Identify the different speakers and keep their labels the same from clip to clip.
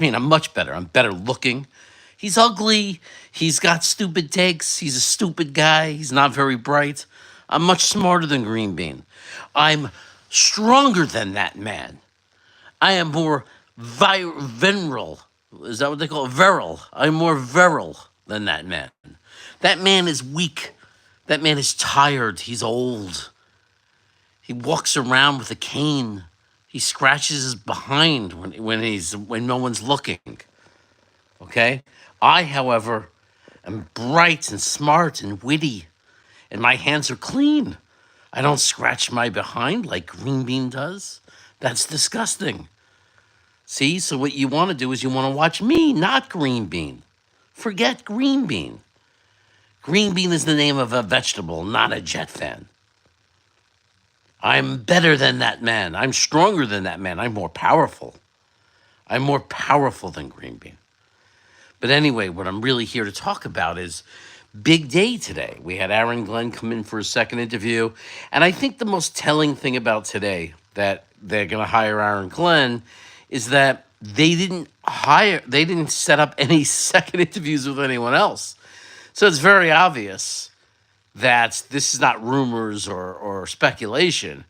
Speaker 1: mean, I'm much better. I'm better looking. He's ugly. He's got stupid takes. He's a stupid guy. He's not very bright. I'm much smarter than Green Bean. I'm stronger than that man. I am more virile. Is that what they call it? Virile. I'm more virile than that man. That man is weak. That man is tired. He's old. He walks around with a cane. He scratches his behind when no one's looking. Okay? I, however, am bright and smart and witty, and my hands are clean. I don't scratch my behind like Green Bean does. That's disgusting. See, so what you want to do is you want to watch me, not Green Bean. Forget Green Bean. Green Bean is the name of a vegetable, not a Jet fan. I'm better than that man. I'm stronger than that man. I'm more powerful. I'm more powerful than Green Bean. But anyway, what I'm really here to talk about is big day today. We had Aaron Glenn come in for a second interview. And I think the most telling thing about today that they're going to hire Aaron Glenn is that they didn't set up any second interviews with anyone else. So it's very obvious that this is not rumors or speculation.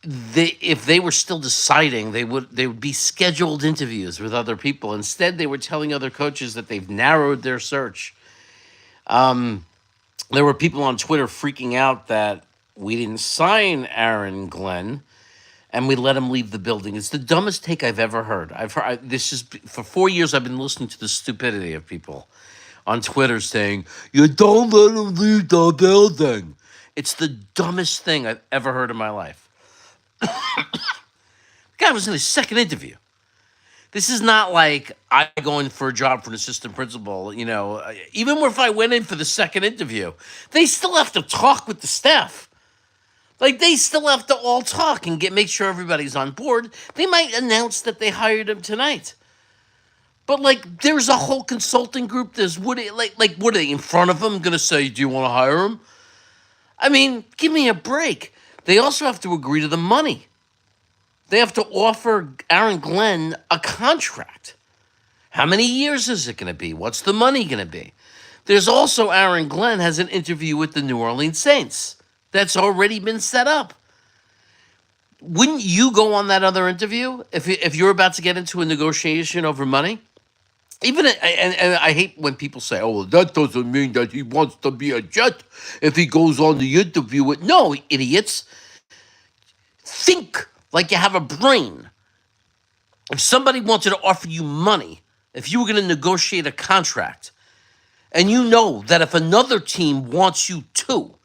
Speaker 1: If they were still deciding, they would be scheduled interviews with other people. Instead, they were telling other coaches that they've narrowed their search. There were people on Twitter freaking out that we didn't sign Aaron Glenn and we let him leave the building. It's the dumbest take I've ever heard. This is for 4 years. I've been listening to the stupidity of people on Twitter saying you don't let him leave the building. It's the dumbest thing I've ever heard in my life. The guy was in his second interview. This is not like I go in for a job for an assistant principal. Even if I went in for the second interview, they still have to talk with the staff. Like, they still have to all talk and make sure everybody's on board. They might announce that they hired him tonight. But, like, there's a whole consulting group. What are they in front of him going to say, do you want to hire him? I mean, give me a break. They also have to agree to the money. They have to offer Aaron Glenn a contract. How many years is it going to be? What's the money going to be? There's also Aaron Glenn has an interview with the New Orleans Saints that's already been set up. Wouldn't you go on that other interview if you're about to get into a negotiation over money? And I hate when people say, "Oh, well, that doesn't mean that he wants to be a Jet if he goes on the interview with." No, idiots. Think like you have a brain. If somebody wanted to offer you money, if you were going to negotiate a contract, and you know that if another team wants you too,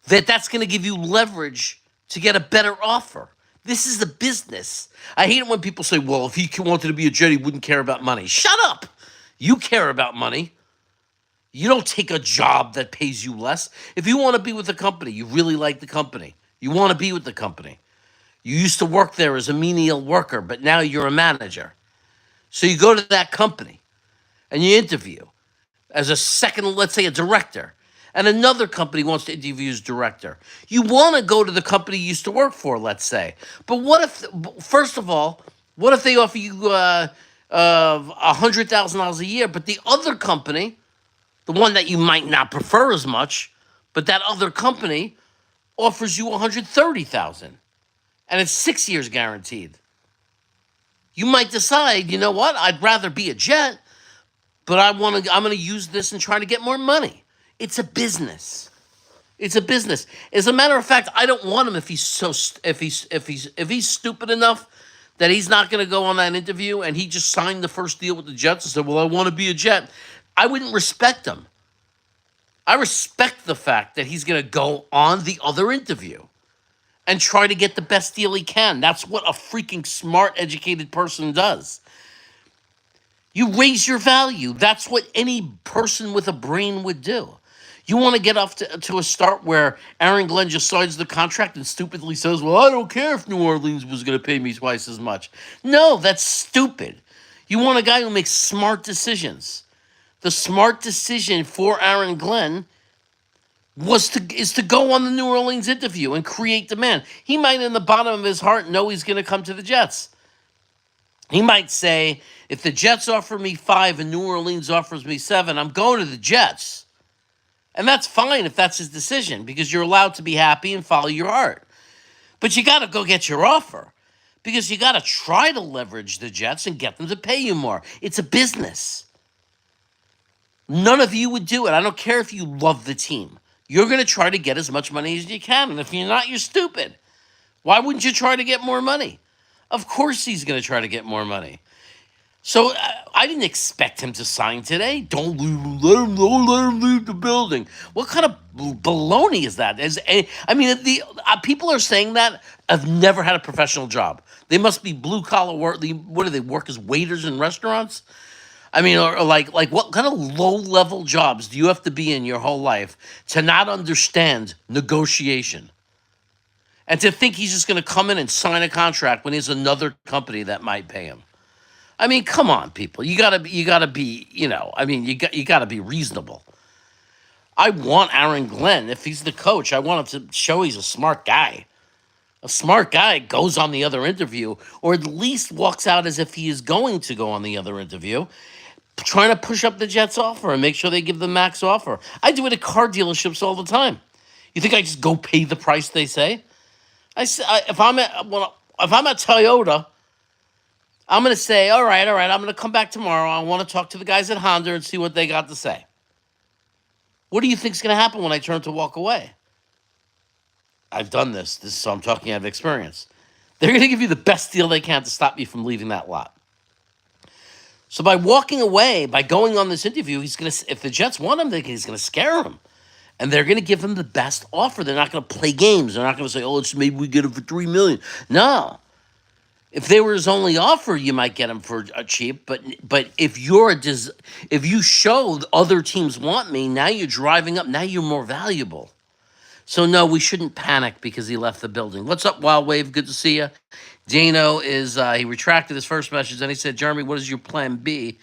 Speaker 1: that's going to give you leverage to get a better offer. This is the business. I hate it when people say, well, if he wanted to be a Jet, he wouldn't care about money. Shut up. You care about money. You don't take a job that pays you less. If you want to be with the company, you really like the company, you want to be with the company. You used to work there as a menial worker, but now you're a manager. So you go to that company and you interview as a second, let's say a director, and another company wants to interview as director. You want to go to the company you used to work for, let's say. But what if, first of all, what if they offer you $100,000 a year, but the other company, the one that you might not prefer as much, but that other company offers you $130,000, and it's 6 years guaranteed. You might decide, you know what? I'd rather be a Jet, but I'm going to use this and try to get more money. It's a business. It's a business. As a matter of fact, I don't want him if he's stupid enough that he's not going to go on that interview and he just signed the first deal with the Jets and said, "Well, I want to be a Jet." I wouldn't respect him. I respect the fact that he's going to go on the other interview and try to get the best deal he can. That's what a freaking smart, educated person does. You raise your value. That's what any person with a brain would do. You want to get off to a start where Aaron Glenn just signs the contract and stupidly says, "Well, I don't care if New Orleans was going to pay me twice as much." No, that's stupid. You want a guy who makes smart decisions. The smart decision for Aaron Glenn is to go on the New Orleans interview and create demand. He might in the bottom of his heart know he's going to come to the Jets. He might say, if the Jets offer me 5 and New Orleans offers me 7, I'm going to the Jets. And that's fine if that's his decision, because you're allowed to be happy and follow your heart. But you got to go get your offer, because you got to try to leverage the Jets and get them to pay you more. It's a business. None of you would do it. I don't care if you love the team. You're going to try to get as much money as you can. And if you're not, you're stupid. Why wouldn't you try to get more money? Of course he's going to try to get more money. So I didn't expect him to sign today. Don't leave him. Don't let him leave the building. What kind of baloney is that? The people are saying that have never had a professional job. They must be blue collar work. What do they work as waiters in restaurants? I mean, or like what kind of low level jobs do you have to be in your whole life to not understand negotiation? And to think he's just going to come in and sign a contract when there's another company that might pay him. I mean, come on, people. You gotta be, you gotta be reasonable. I want Aaron Glenn. If he's the coach, I want him to show he's a smart guy. A smart guy goes on the other interview, or at least walks out as if he is going to go on the other interview, trying to push up the Jets' offer and make sure they give the max offer. I do it at car dealerships all the time. You think I just go pay the price they say? If I'm at Toyota, I'm going to say, all right, I'm going to come back tomorrow. I want to talk to the guys at Honda and see what they got to say. What do you think's going to happen when I turn to walk away? I've done this. So I'm talking out of experience. They're going to give you the best deal they can to stop you from leaving that lot. So by walking away, by going on this interview, if the Jets want him, he's going to scare him. And they're going to give him the best offer. They're not going to play games. They're not going to say, maybe we get him for $3 million. No. If they were his only offer, you might get him for cheap. But if you show other teams want me, now you're driving up. Now you're more valuable. So no, we shouldn't panic because he left the building. What's up, Wild Wave? Good to see you. Dano he retracted his first message. Then he said, Jeremy, what is your plan B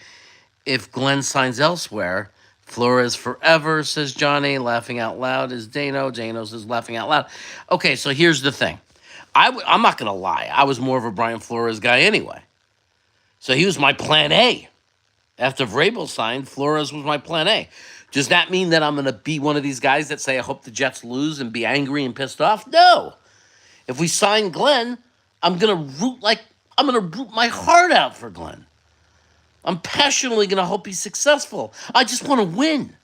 Speaker 1: if Glenn signs elsewhere? Flores forever, says Johnny. Laughing out loud is Dano. Dano says laughing out loud. Okay, so here's the thing. I'm not going to lie. I was more of a Brian Flores guy anyway. So he was my plan A. After Vrabel signed, Flores was my plan A. Does that mean that I'm going to be one of these guys that say, I hope the Jets lose and be angry and pissed off? No. If we sign Glenn, I'm going to root my heart out for Glenn. I'm passionately going to hope he's successful. I just want to win.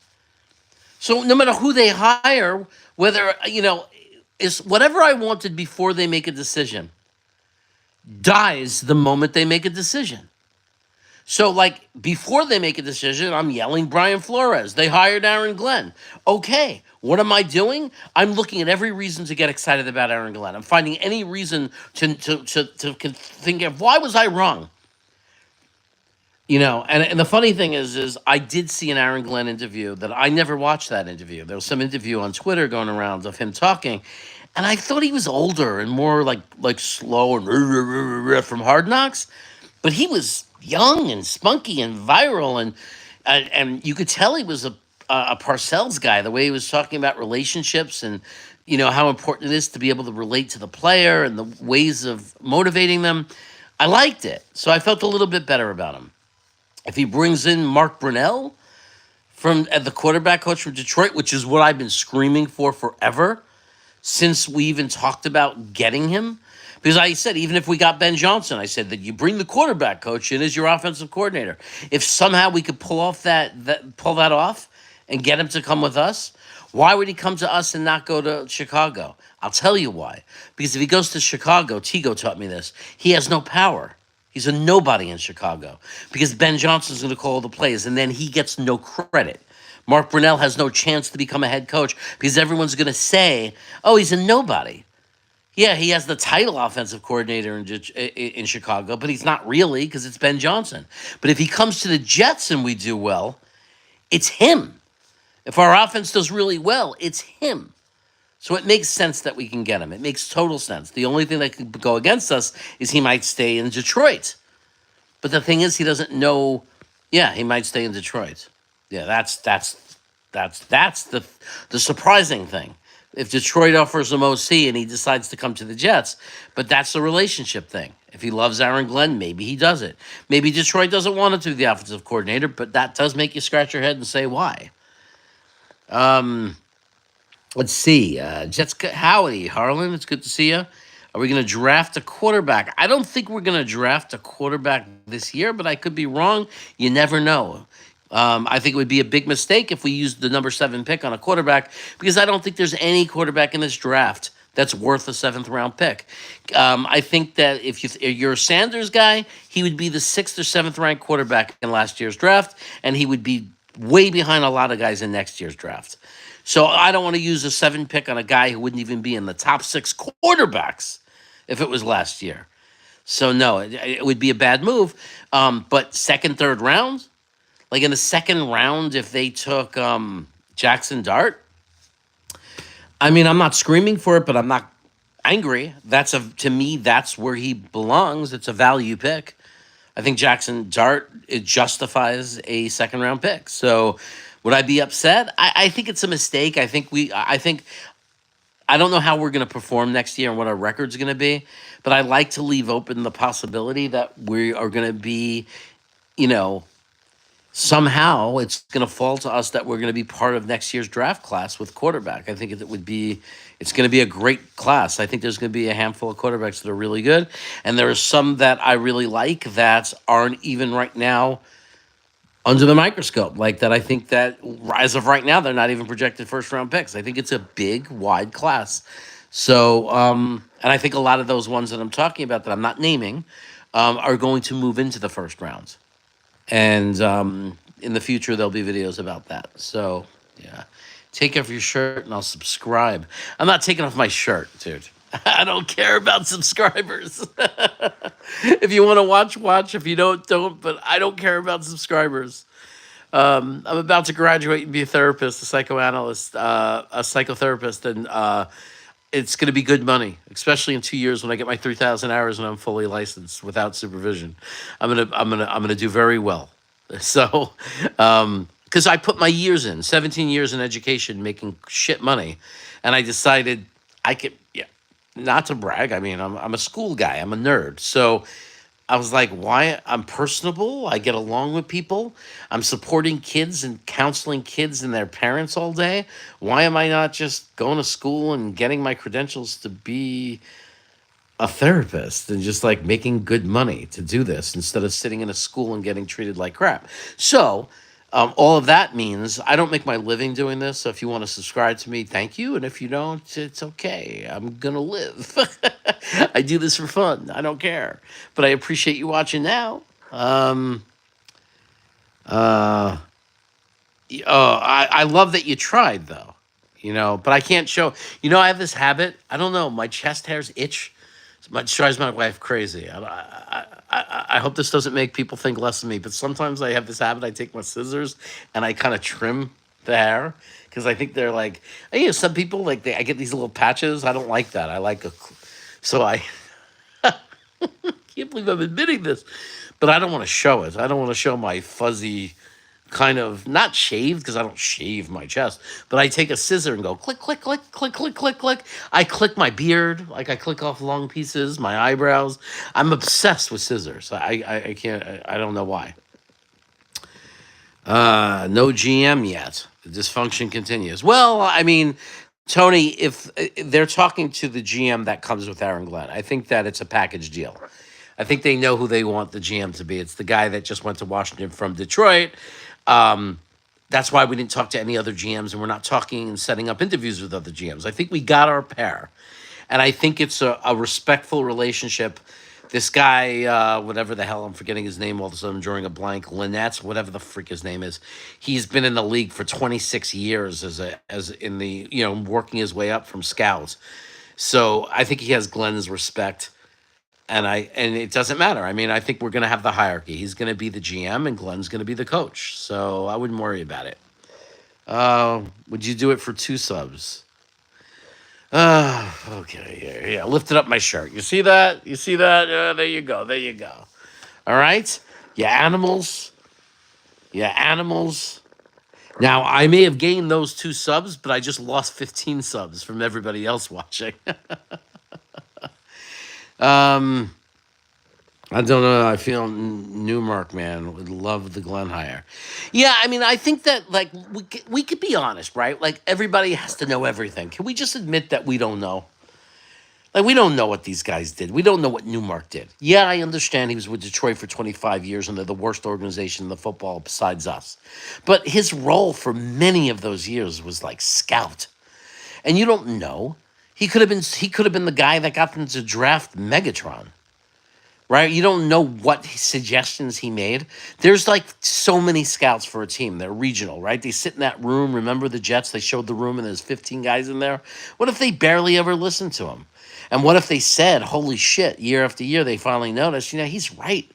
Speaker 1: So no matter who they hire, whether, is whatever I wanted before they make a decision dies the moment they make a decision. So, before they make a decision, I'm yelling Brian Flores. They hired Aaron Glenn. Okay, what am I doing? I'm looking at every reason to get excited about Aaron Glenn. I'm finding any reason to think of, why was I wrong? And the funny thing is I did see an Aaron Glenn interview that I never watched that interview. There was some interview on Twitter going around of him talking, and I thought he was older and more like slow and from Hard Knocks, but he was young and spunky and viral, and you could tell he was a Parcells guy, the way he was talking about relationships and how important it is to be able to relate to the player and the ways of motivating them. I liked it, so I felt a little bit better about him. If he brings in Mark Brunell the quarterback coach from Detroit, which is what I've been screaming for forever, since we even talked about getting him. Because I said, even if we got Ben Johnson, I said that you bring the quarterback coach in as your offensive coordinator. If somehow we could pull that off and get him to come with us, why would he come to us and not go to Chicago? I'll tell you why. Because if he goes to Chicago, Tigo taught me this, he has no power. He's a nobody in Chicago because Ben Johnson's going to call the plays, and then he gets no credit. Mark Brunell has no chance to become a head coach because everyone's going to say, oh, he's a nobody. Yeah, he has the title offensive coordinator in Chicago, but he's not really because it's Ben Johnson. But if he comes to the Jets and we do well, it's him. If our offense does really well, it's him. So it makes sense that we can get him. It makes total sense. The only thing that could go against us is he might stay in Detroit. But the thing is, he doesn't know. Yeah, he might stay in Detroit. Yeah, that's the surprising thing. if Detroit offers him OC and he decides to come to the Jets. But that's the relationship thing. If he loves Aaron Glenn, maybe he does it. Maybe Detroit doesn't want him to be the offensive coordinator, but that does make you scratch your head and say why. Um, let's see. Jets, howdy, Harlan. It's good to see you. Are we going to draft a quarterback? I don't think we're going to draft a quarterback this year, but I could be wrong. You never know. I think it would be a big mistake if we used the number 7 pick on a quarterback because I don't think there's any quarterback in this draft that's worth a 7th round pick. I think that if you're a Sanders guy, he would be the 6th or 7th ranked quarterback in last year's draft, and he would be way behind a lot of guys in next year's draft. So I don't want to use a 7 pick on a guy who wouldn't even be in the top 6 quarterbacks if it was last year. So no, it would be a bad move. But second, third round, like in the second round, if they took Jackson Dart, I mean, I'm not screaming for it, but I'm not angry. To me, that's where he belongs. It's a value pick. I think Jackson Dart, it justifies a second round pick. So would I be upset? I think it's a mistake. I don't know how we're going to perform next year and what our record's going to be, but I like to leave open the possibility that we are going to be, you know, somehow it's going to fall to us that we're going to be part of next year's draft class with quarterback. I think it's going to be a great class. I think there's going to be a handful of quarterbacks that are really good. And there are some that I really like that aren't even right now under the microscope. Like that, I think that as of right now, they're not even projected first round picks. I think it's a big, wide class. So, and I think a lot of those ones that I'm talking about that I'm not naming are going to move into the first round. And in the future, there'll be videos about that. So, yeah. Take off your shirt and I'll subscribe. I'm not taking off my shirt, dude. I don't care about subscribers. If you want to watch, watch. If you don't. But I don't care about subscribers. I'm about to graduate and be a therapist, a psychoanalyst, a psychotherapist, and it's going to be good money, especially in 2 years when I get my 3,000 hours and I'm fully licensed without supervision. I'm gonna do very well. So, because I put my years in, 17 years in education, making shit money, and I decided I could, yeah, not to brag. I mean, I'm a school guy. I'm a nerd. So I was like, why? I'm personable. I get along with people. I'm supporting kids and counseling kids and their parents all day. Why am I not just going to school and getting my credentials to be a therapist and just like making good money to do this instead of sitting in a school and getting treated like crap? So, all of that means I don't make my living doing this. So if you want to subscribe to me, thank you. And if you don't, it's okay. I'm going to live. I do this for fun. I don't care. But I appreciate you watching now. Uh, I love that you tried, though. But I can't show. I have this habit. I don't know. My chest hairs itch. It drives my wife crazy. I hope this doesn't make people think less of me, but sometimes I have this habit. I take my scissors and I kind of trim the hair because I think they're like, some people like I get these little patches. I don't like that. I like so I can't believe I'm admitting this, but I don't want to show it. I don't want to show my fuzzy kind of not shaved because I don't shave my chest, but I take a scissor and go click, click, click, click, click, click, click. I click my beard, like I click off long pieces, my eyebrows. I'm obsessed with scissors. I can't. I don't know why. No GM yet. The dysfunction continues. Well, I mean, Tony, if they're talking to the GM that comes with Aaron Glenn, I think that it's a package deal. I think they know who they want the GM to be. It's the guy that just went to Washington from Detroit. That's why we didn't talk to any other GMs, and we're not talking and setting up interviews with other GMs. I think we got our pair, and I think it's a respectful relationship. This guy, whatever the hell, I'm forgetting his name all of a sudden, drawing a blank, Lynette, whatever the freak his name is. He's been in the league for 26 years as in the, working his way up from scouts. So I think he has Glenn's respect. And it doesn't matter. I mean, I think we're going to have the hierarchy. He's going to be the GM and Glenn's going to be the coach. So I wouldn't worry about it. Would you do it for 2 subs? Okay. Yeah. Lifted up my shirt. You see that? There you go. All right. Yeah, animals. Now, I may have gained those 2 subs, but I just lost 15 subs from everybody else watching. um, I don't know. I feel Newmark man would love the Glen hire. Yeah, I mean, I think that like we could be honest, right? Like everybody has to know everything. Can we just admit that we don't know? Like we don't know what these guys did. We don't know what Newmark did. Yeah, I understand he was with Detroit for 25 years and they're the worst organization in the football besides us. But his role for many of those years was like scout. And you don't know. He could have been the guy that got them to draft Megatron, right? You don't know what suggestions he made. There's like so many scouts for a team. They're regional, right? They sit in that room. Remember the Jets? They showed the room and there's 15 guys in there. What if they barely ever listened to him? And what if they said, holy shit, year after year, they finally noticed, he's right.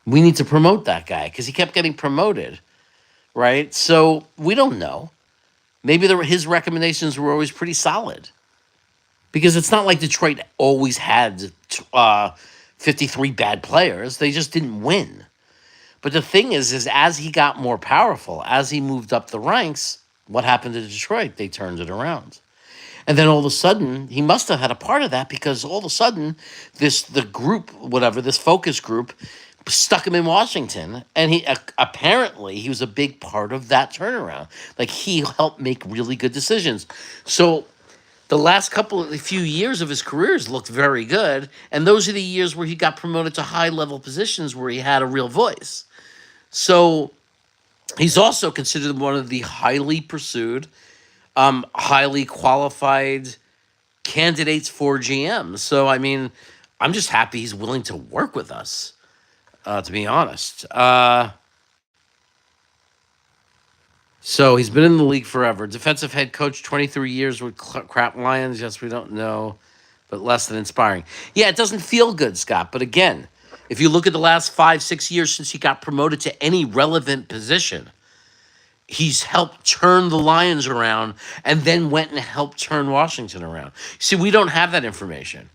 Speaker 1: We need to promote that guy because he kept getting promoted, right? So we don't know. Maybe his recommendations were always pretty solid because it's not like Detroit always had 53 bad players. They just didn't win. But the thing is as he got more powerful, as he moved up the ranks, what happened to Detroit? They turned it around. And then all of a sudden, he must have had a part of that because all of a sudden, this focus group, stuck him in Washington, and apparently he was a big part of that turnaround. Like he helped make really good decisions. So the last few years of his careers looked very good, and those are the years where he got promoted to high level positions where he had a real voice. So he's also considered one of the highly pursued, highly qualified candidates for GM. So I mean, I'm just happy he's willing to work with us. To be honest. So he's been in the league forever. Defensive head coach, 23 years with crap Lions. Yes, we don't know, but less than inspiring. Yeah, it doesn't feel good, Scott. But again, if you look at the last 5, 6 years since he got promoted to any relevant position, he's helped turn the Lions around and then went and helped turn Washington around. See, we don't have that information.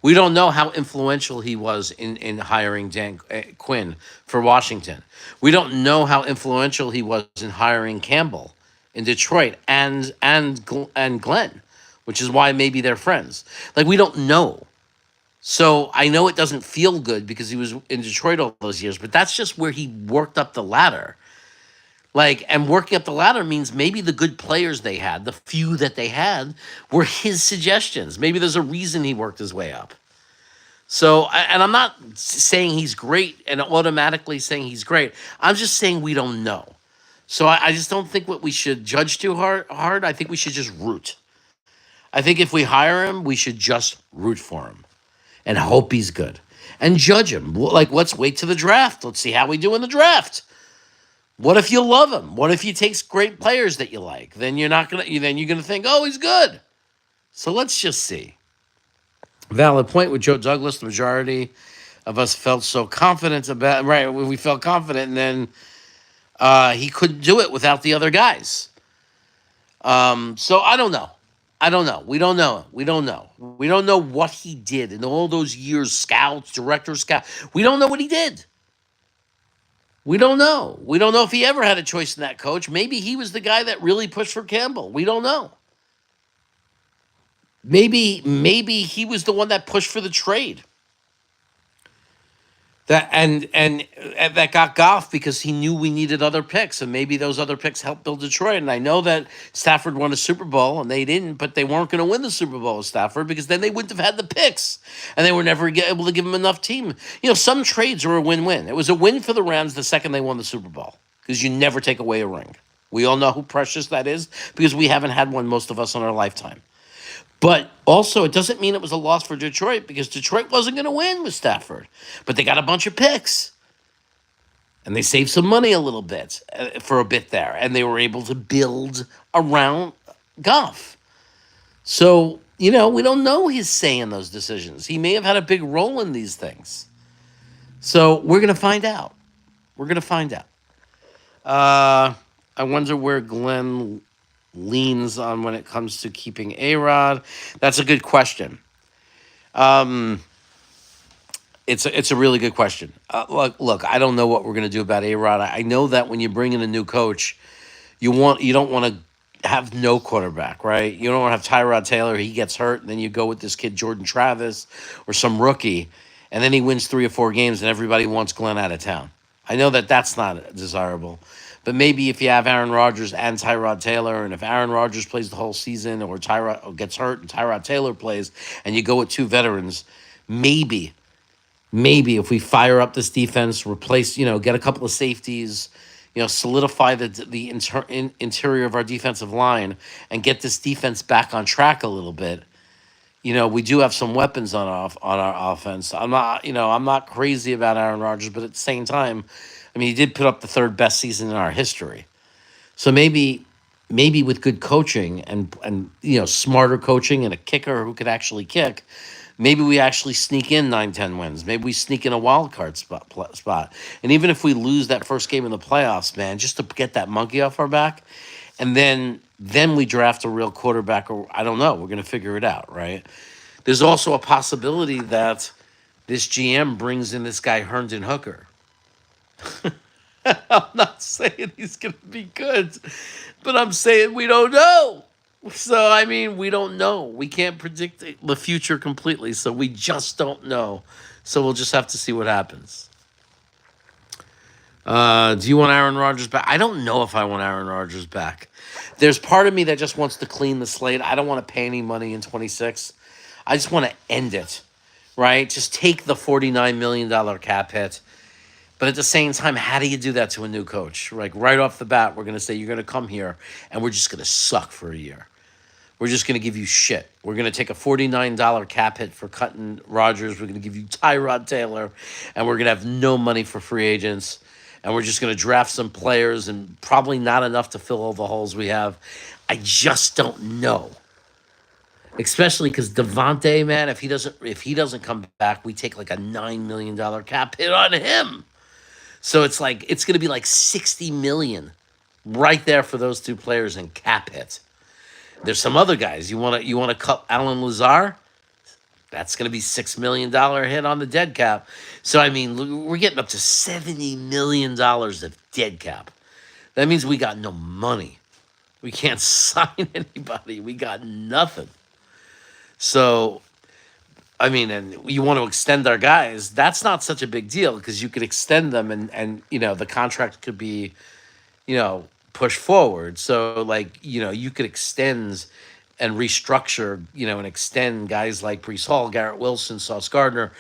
Speaker 1: We don't know how influential he was in hiring Dan Quinn for Washington. We don't know how influential he was in hiring Campbell in Detroit and Glenn, which is why maybe they're friends. Like we don't know. So I know it doesn't feel good because he was in Detroit all those years, but that's just where he worked up the ladder. Like, and working up the ladder means maybe the good players they had, the few that they had, were his suggestions. Maybe there's a reason he worked his way up. So, and I'm not saying he's great and automatically saying he's great. I'm just saying we don't know. So I just don't think what we should judge too hard. I think we should just root. I think if we hire him, we should just root for him and hope he's good and judge him. Like, let's wait to the draft. Let's see how we do in the draft. What if you love him? What if he takes great players that you like? Then you're not gonna. Then you're gonna think, oh, he's good. So let's just see. Valid point with Joe Douglas. The majority of us felt so confident about right. We felt confident, and then he couldn't do it without the other guys. So I don't know. I don't know. We don't know. We don't know. We don't know what he did in all those years. Scouts, director, scout. We don't know what he did. We don't know. We don't know if he ever had a choice in that coach. Maybe he was the guy that really pushed for Campbell. We don't know. Maybe he was the one that pushed for the trade. And that got Goff because he knew we needed other picks, and maybe those other picks helped build Detroit. And I know that Stafford won a Super Bowl, and they didn't, but they weren't going to win the Super Bowl with Stafford because then they wouldn't have had the picks, and they were never able to give him enough team. Some trades were a win-win. It was a win for the Rams the second they won the Super Bowl because you never take away a ring. We all know who precious that is because we haven't had one, most of us, in our lifetime. But also, it doesn't mean it was a loss for Detroit because Detroit wasn't going to win with Stafford. But they got a bunch of picks. And they saved some money a little bit for a bit there. And they were able to build around Goff. So, we don't know his say in those decisions. He may have had a big role in these things. So we're going to find out. We're going to find out. I wonder where Glenn leans on when it comes to keeping A-Rod. That's a good question. It's a really good question. Look, I don't know what we're going to do about A-Rod. I know that when you bring in a new coach, You don't want to have no quarterback, right? You don't want to have Tyrod Taylor. He gets hurt, and then you go with this kid Jordan Travis or some rookie, and then he wins 3 or 4 games, and everybody wants Glenn out of town. I know that that's not desirable, but maybe if you have Aaron Rodgers and Tyrod Taylor, and if Aaron Rodgers plays the whole season, or Tyrod or gets hurt and Tyrod Taylor plays, and you go with two veterans, maybe if we fire up this defense, replace, get a couple of safeties, solidify the interior of our defensive line and get this defense back on track a little bit. We do have some weapons on our offense. I'm not crazy about Aaron Rodgers, but at the same time, I mean, he did put up the third best season in our history. So maybe with good coaching and smarter coaching and a kicker who could actually kick, maybe we actually sneak in 9, 10 wins. Maybe we sneak in a wild card spot. And even if we lose that first game in the playoffs, man, just to get that monkey off our back, and then we draft a real quarterback, or I don't know, we're gonna figure it out, right? There's also a possibility that this GM brings in this guy Herndon Hooker. I'm not saying he's gonna be good, but I'm saying we don't know. So I mean, we don't know. We can't predict the future completely, so we just don't know. So we'll just have to see what happens. Do you want Aaron Rodgers back? I don't know if I want Aaron Rodgers back. There's part of me that just wants to clean the slate. I don't want to pay any money in 26. I just want to end it, right? Just take the $49 million cap hit. But at the same time, how do you do that to a new coach? Like right off the bat, we're going to say, you're going to come here and we're just going to suck for a year. We're just going to give you shit. We're going to take a $49 cap hit for cutting Rodgers. We're going to give you Tyrod Taylor, and we're going to have no money for free agents. And we're just going to draft some players and probably not enough to fill all the holes we have. I just don't know. Especially because Devontae, man, if he doesn't come back, we take like a $9 million cap hit on him. So it's going to be like 60 million right there for those two players in cap hit. There's some other guys. You want to cut Alan Lazar? That's going to be $6 million hit on the dead cap. So I mean, we're getting up to $70 million of dead cap. That means we got no money. We can't sign anybody. We got nothing. So I mean, and you want to extend our guys, that's not such a big deal because you could extend them and the contract could be, pushed forward. So like, you could extend and restructure, and extend guys like Brees Hall, Garrett Wilson, Sauce Gardner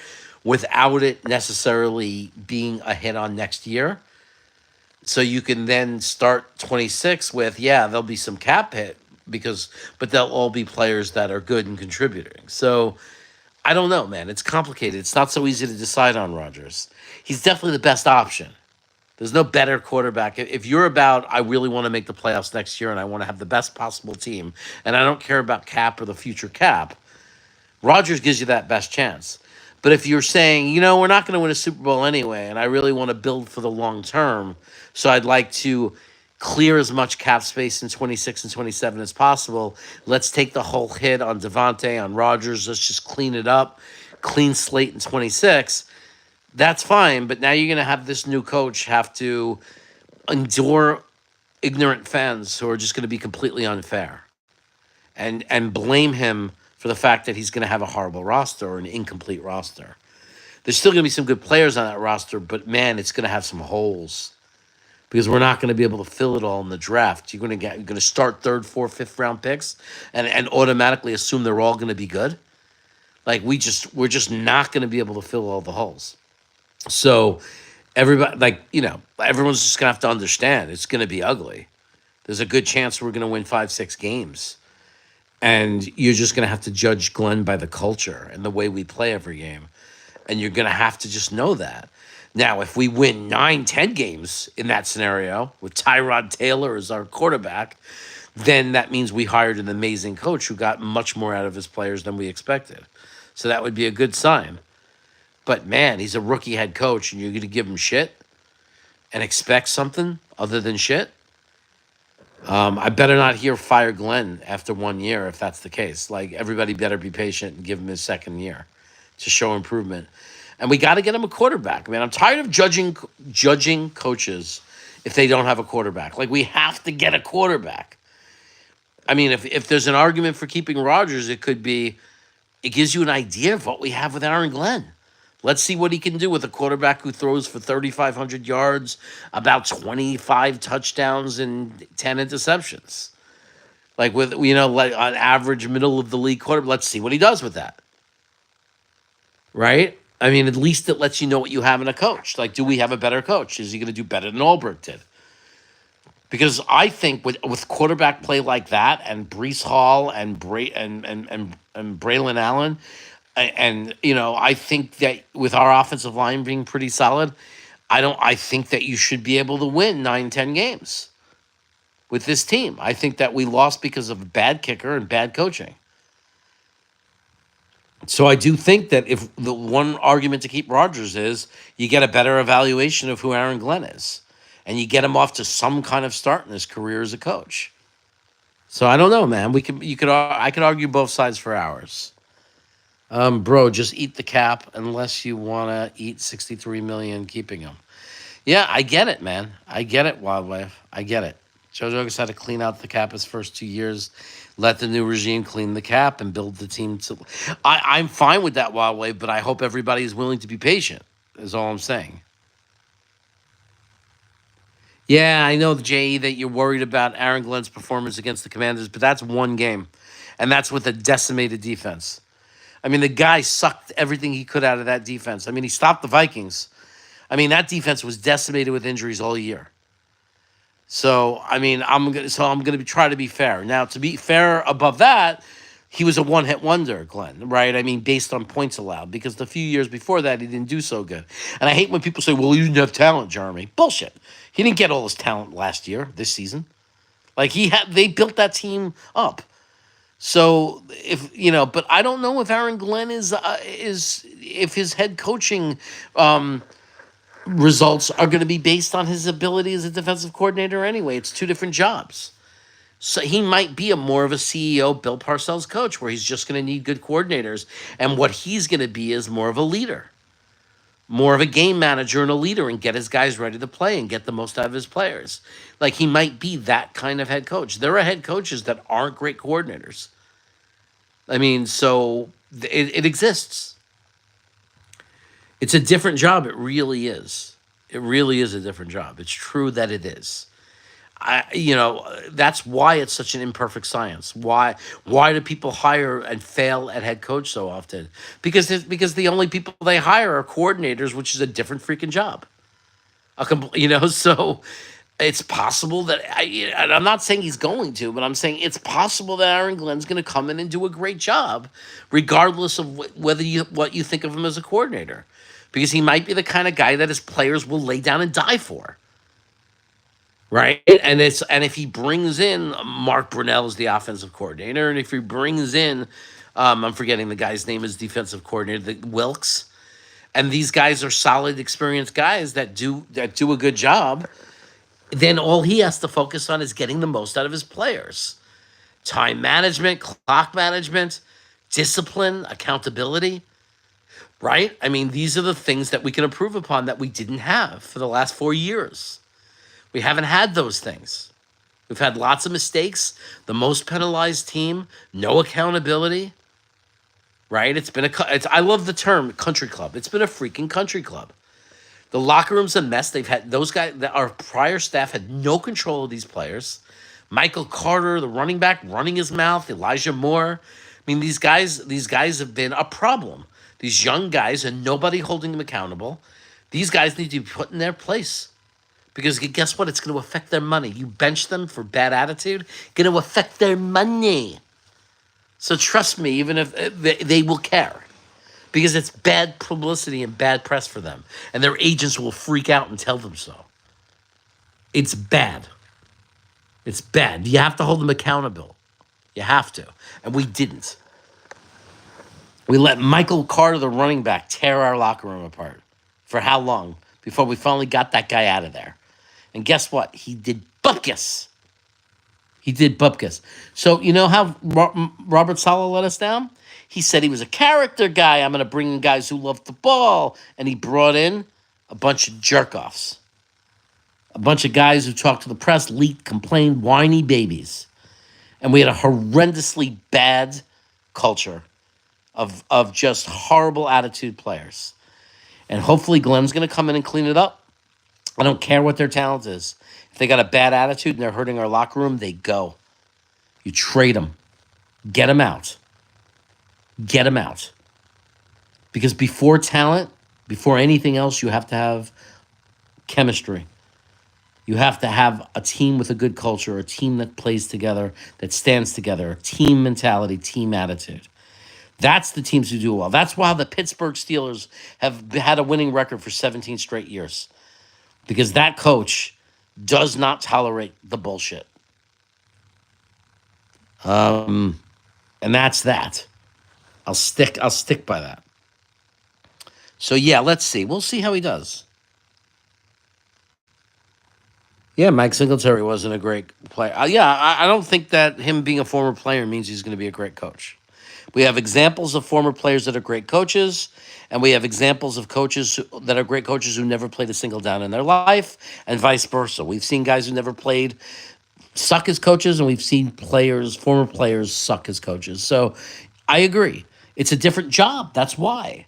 Speaker 1: without it necessarily being a hit on next year. So you can then start 26 with, there'll be some cap hit but they'll all be players that are good and contributing. So I don't know, man. It's complicated. It's not so easy to decide on Rodgers. He's definitely the best option. There's no better quarterback. If you're about, I really want to make the playoffs next year and I want to have the best possible team, and I don't care about cap or the future cap, Rodgers gives you that best chance. But if you're saying, we're not going to win a Super Bowl anyway, and I really want to build for the long term, so I'd like to clear as much cap space in 26 and 27 as possible. Let's take the whole hit on Devontae, on Rodgers. Let's just clean it up, clean slate in 26. That's fine, but now you're going to have this new coach have to endure ignorant fans who are just going to be completely unfair and blame him for the fact that he's going to have a horrible roster or an incomplete roster. There's still going to be some good players on that roster, but man, it's going to have some holes because we're not going to be able to fill it all in the draft. You're going to start third, fourth, fifth round picks and automatically assume they're all going to be good. Like we're just not going to be able to fill all the holes. So everybody, everyone's just going to have to understand it's going to be ugly. There's a good chance we're going to win 5-6 games. And you're just going to have to judge Glenn by the culture and the way we play every game. And you're going to have to just know that. Now, if we win 9-10 games in that scenario with Tyrod Taylor as our quarterback, then that means we hired an amazing coach who got much more out of his players than we expected. So that would be a good sign. But man, he's a rookie head coach and you're going to give him shit and expect something other than shit? I better not hear fire Glenn after 1 year if that's the case. Like, everybody better be patient and give him his second year to show improvement. And we got to get him a quarterback. Man, I'm tired of judging coaches if they don't have a quarterback. Like, we have to get a quarterback. I mean, if there's an argument for keeping Rodgers, it could be it gives you an idea of what we have with Aaron Glenn. Let's see what he can do with a quarterback who throws for 3,500 yards, about 25 touchdowns, and 10 interceptions. Like, with, like on average, middle of the league quarterback. Let's see what he does with that. Right? I mean, at least it lets you know what you have in a coach. Like, do we have a better coach? Is he going to do better than Albrecht did? Because I think with quarterback play like that, and Brees Hall and Braylon Allen, and I think that with our offensive line being pretty solid, I think that you should be able to win 9, 10 games with this team. I think that we lost because of a bad kicker and bad coaching. So I do think that if the one argument to keep Rodgers is you get a better evaluation of who Aaron Glenn is, and you get him off to some kind of start in his career as a coach. So I don't know, man. I could argue both sides for hours. Bro, just eat the cap unless you want to eat 63 million keeping him. Yeah, I get it, man. I get it, Wildlife. I get it. Joe Jokes had to clean out the cap his first 2 years, let the new regime clean the cap and build the team. I'm fine with that, Wildlife, but I hope everybody is willing to be patient, is all I'm saying. Yeah, I know, Jay, that you're worried about Aaron Glenn's performance against the Commanders, but that's one game, and that's with a decimated defense. I mean, the guy sucked everything he could out of that defense. I mean, he stopped the Vikings. I mean, that defense was decimated with injuries all year. So, I mean, I'm gonna try to be fair. Now, to be fair above that, he was a one-hit wonder, Glenn, right? I mean, based on points allowed, because the few years before that, he didn't do so good. And I hate when people say, well, he didn't have talent, Jeremy. Bullshit. He didn't get all his talent last year, this season. Like, they built that team up. So but I don't know if Aaron Glenn is if his head coaching results are going to be based on his ability as a defensive coordinator anyway. It's two different jobs. So he might be more of a CEO, Bill Parcells coach, where he's just going to need good coordinators. And what he's going to be is more of a leader, more of a game manager and a leader, and get his guys ready to play and get the most out of his players. Like, he might be that kind of head coach. There are head coaches that aren't great coordinators. I mean, so it exists. It's a different job. It really is. It really is a different job. It's true that it is. That's why it's such an imperfect science. Why do people hire and fail at head coach so often? Because the only people they hire are coordinators, which is a different freaking job. So it's possible that and I'm not saying he's going to, but I'm saying it's possible that Aaron Glenn's going to come in and do a great job, regardless of what you think of him as a coordinator, because he might be the kind of guy that his players will lay down and die for. Right. And if he brings in Mark Brunell as the offensive coordinator, and if he brings in, I'm forgetting the guy's name as defensive coordinator, Wilkes, and these guys are solid, experienced guys that do a good job, then all he has to focus on is getting the most out of his players. Time management, clock management, discipline, accountability. Right. I mean, these are the things that we can improve upon that we didn't have for the last 4 years. We haven't had those things. We've had lots of mistakes, the most penalized team, no accountability, right? I love the term country club. It's been a freaking country club. The locker room's a mess. They've had those guys, our prior staff had no control of these players. Michael Carter, the running back, running his mouth, Elijah Moore. I mean, these guys have been a problem. These young guys, and nobody holding them accountable. These guys need to be put in their place. Because guess what? It's going to affect their money. You bench them for bad attitude, going to affect their money. So trust me, even if they will care. Because it's bad publicity and bad press for them. And their agents will freak out and tell them so. It's bad. It's bad. You have to hold them accountable. You have to. And we didn't. We let Michael Carter, the running back, tear our locker room apart. For how long? Before we finally got that guy out of there. And guess what? He did bupkis. So you know how Robert Saleh let us down? He said he was a character guy. I'm going to bring in guys who love the ball. And he brought in a bunch of jerk-offs. A bunch of guys who talked to the press, leaked, complained, whiny babies. And we had a horrendously bad culture of just horrible attitude players. And hopefully Glenn's going to come in and clean it up. I don't care what their talent is. If they got a bad attitude and they're hurting our locker room, they go. You trade them. Get them out. Get them out. Because before talent, before anything else, you have to have chemistry. You have to have a team with a good culture, a team that plays together, that stands together, a team mentality, team attitude. That's the teams who do well. That's why the Pittsburgh Steelers have had a winning record for 17 straight years. Because that coach does not tolerate the bullshit. And that's that. I'll stick by that. So yeah, let's see. We'll see how he does. Yeah, Mike Singletary wasn't a great player. I don't think that him being a former player means he's going to be a great coach. We have examples of former players that are great coaches, and we have examples of coaches that are great coaches who never played a single down in their life, and vice versa. We've seen guys who never played suck as coaches, and we've seen former players, suck as coaches. So I agree. It's a different job. That's why.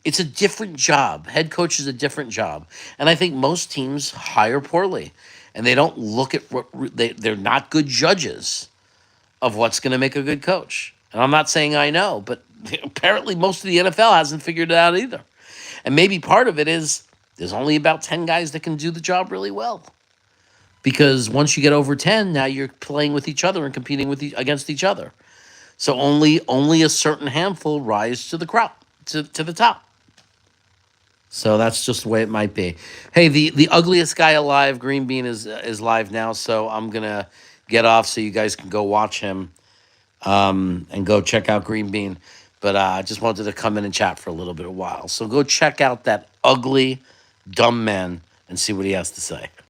Speaker 1: It's a different job. Head coach is a different job. And I think most teams hire poorly. And they don't look at what they're not good judges of what's going to make a good coach. And I'm not saying I know, but apparently most of the NFL hasn't figured it out either. And maybe part of it is there's only about 10 guys that can do the job really well. Because once you get over 10, now you're playing with each other and competing against each other. So only a certain handful rise to the crop, to the top. So that's just the way it might be. Hey, the ugliest guy alive, GreenBean, is live now. So I'm going to get off so you guys can go watch him and go check out GreenBean. But I just wanted to come in and chat for a little bit of while. So go check out that ugly, dumb man and see what he has to say.